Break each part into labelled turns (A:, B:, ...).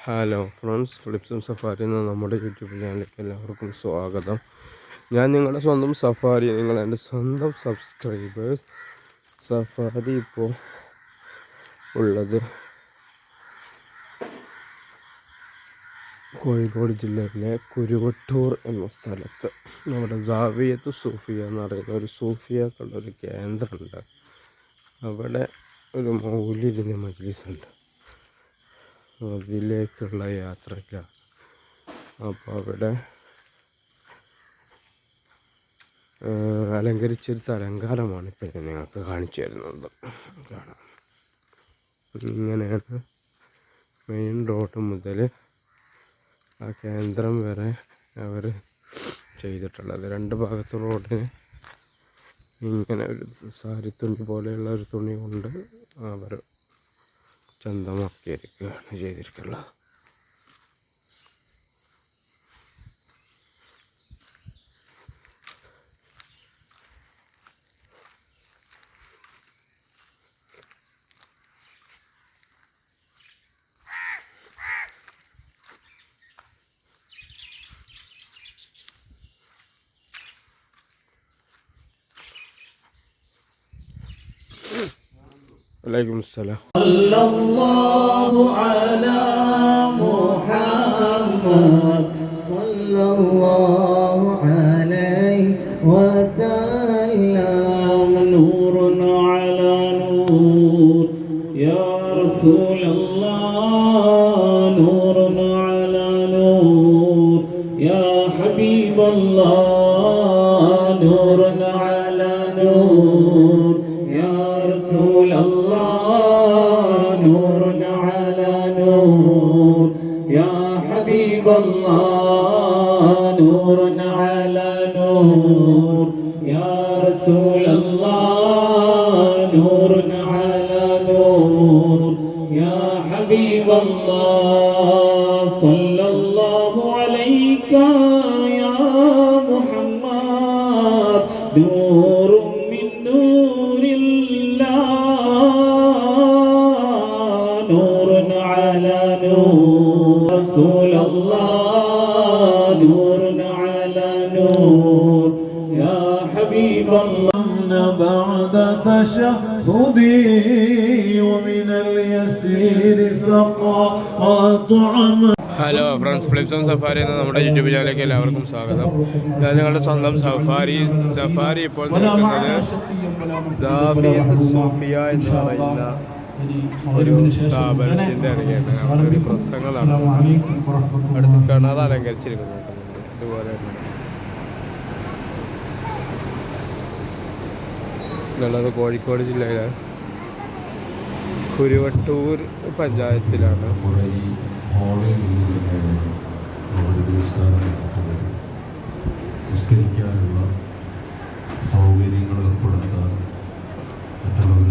A: Hello friends, ഫിലിപ്സും safari എന്ന നമ്മുടെ YouTube ചാനലിലേക്ക് എല്ലാവർക്കും സ്വാഗതം. ഞാൻ നിങ്ങളുടെ സ്വന്തം സഫാരി, നിങ്ങൾ എൻ്റെ സ്വന്തം സബ്സ്ക്രൈബേഴ്സ്. സഫാരി ഇപ്പോൾ ഉള്ളത് കോഴിക്കോട് ജില്ലയിലെ കുരുവട്ടൂർ എന്ന സ്ഥലത്ത് നമ്മുടെ ജാവിയത്ത് സൂഫിയ എന്ന് പറയുന്ന ഒരു സൂഫിയക്കുള്ളൊരു കേന്ദ്രമുണ്ട്. അവിടെ ഒരു മൗലിദിൻ്റെ മജ്ലിസുണ്ട്. അതിലേക്കുള്ള യാത്രയ്ക്കാണ്. അപ്പോൾ അവിടെ അലങ്കരിച്ചൊരു അലങ്കാരമാണ് ഇപ്പോൾ ഞാൻ നിങ്ങൾക്ക് കാണിച്ചു തരുന്നത്. കാണാം, ഇങ്ങനെയാണ് മെയിൻ റോഡ് മുതൽ ആ കേന്ദ്രം വരെ അവർ ചെയ്തിട്ടുള്ളത്. രണ്ട് ഭാഗത്ത് റോഡിന് ഇങ്ങനെ ഒരു സാരി തുണി പോലെയുള്ള ഒരു തുണി കൊണ്ട് അവർ ചന്തമാക്കിയിരിക്കുകയാണ് ചെയ്തിരിക്കുന്നത്. വലൈക്കും സലാം.
B: സല്ലല്ലാഹു അലാ മുഹമ്മദ് സല്ലല്ലാഹു അലൈഹി വസല്ലം. നൂറുൻ അലാ നൂർ യാ റസൂലല്ലാഹ്. നൂറുൻ അലാ നൂർ യാ ഹബീബല്ലാഹ്. നൂറുൻ അലാ നൂർ യാ റസൂലല്ലാഹ്. നൂറുൻ അലാ നൂർ യാ ഹബീബല്ലാഹ്. നൂറുൻ അലാ നൂർ യാ റസൂലല്ലാഹ്. നൂറുൻ അലാ നൂർ യാ ഹബീബല്ലാഹ്. സല്ലല്ലാഹു അലൈക യാ മുഹമ്മദ്. നൂറും മിൻ നൂരില്ലാഹ്. നൂറുൻ അലാ നൂർ റസൂലല്ലാഹ്. നൂറുൻ അലാ നൂർ യാ ഹബീബല്ലാഹ്. بعد تشهدي ومن اليسير سقاط عمى.
A: ഹലോ ഫ്രണ്ട്സ്, ഫിലിപ്സും സഫാരി എന്ന നമ്മുടെ യൂട്യൂബ് ചാനലിലേക്ക് എല്ലാവർക്കും സ്വാഗതം. ഞാൻ നിങ്ങളുടെ സ്വന്തം സഫാരി ഇപ്പോൾ നിൽക്കുന്നത് ജാവിയത്ത് സൂഫിയ എന്ന് പറയുന്ന ഒരു സ്ഥാപനത്തിൻ്റെ അരികെയാണ്. അവിടെ ഒരു പ്രസംഗങ്ങളാണ്. അടുത്ത് കിണർ അലങ്കരിച്ചിരിക്കുന്നത് ഇതുപോലെ എന്നുള്ളത് കോഴിക്കോട് ജില്ലയിലെ കുരുവട്ടൂർ പഞ്ചായത്തിലാണ്.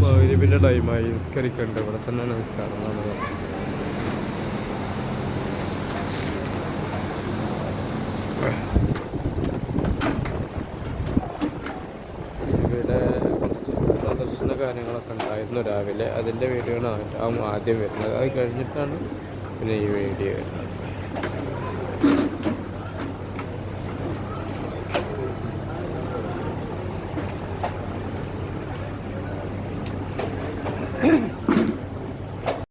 A: മഗ്‌രിബിന്റെ ടൈമായി, നിസ്കരിക്കണ്ട. ഇവിടെ തന്നെ നമസ്കാരം ഇവിടെ കുറച്ച് പ്രദർശന കാര്യങ്ങളൊക്കെ ഉണ്ടായിരുന്നു രാവിലെ. അതിൻ്റെ വീഡിയോ ആണ് ആദ്യം വരുന്നത്. അത് കഴിഞ്ഞിട്ടാണ് പിന്നെ ഈ വീഡിയോ വരുന്നത്.